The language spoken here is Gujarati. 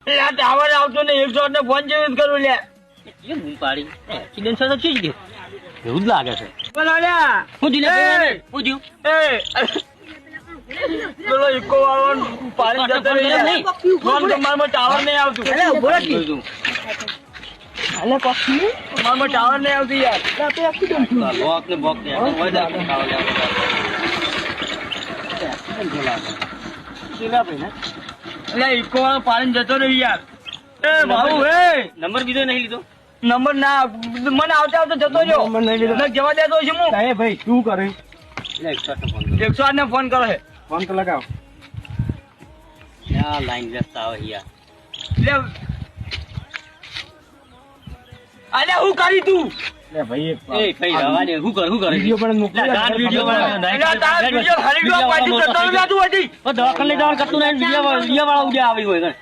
આ ટાવર આવતો ને 108 ને ફોન જેવી કરું લે કેમ હું પાડી એક્સિડન્ટ થયો છે જ એવું જ લાગે છે બોલો લ્યા હું જીને હું જીવ પેલો ઇકો વાળો પાણી જતો રહી ફોન તમારામાં ટાવર નહીં આવતું અલે ઉભો રહી અલે પક્ષી તમારામાં ટાવર નહીં આવતું યાર તો એક્સિડન્ટ થયું લોક ને બોક ને હોય જા ખાવા અલે ઇકો વાળો પાણી જતો રહ્યો યાર એ બાબુ એ નંબર બીજો નહીં લીધો નંબર ના મને આવતા આવતા જતો રહ્યો નંબર નહીં લીધો જવા દેતો છે હું એ ભાઈ શું કરે 108 ને ફોન કરો છે ફોન તો લગાવ યા લાઈન વ્યસ્ત આવે યાર લે અલે હું કરી તું લે ભાઈ એ કઈ રવા દે હું કરે વિડિયો પણ મોકલી વિડિયો વિડિયો ખાલી દો પાડી જતો રહ્યો તું હજી દવાખાને લઈ જવાનું કરતું નહીં વિડિયો વાળા ઉડે આવી હોય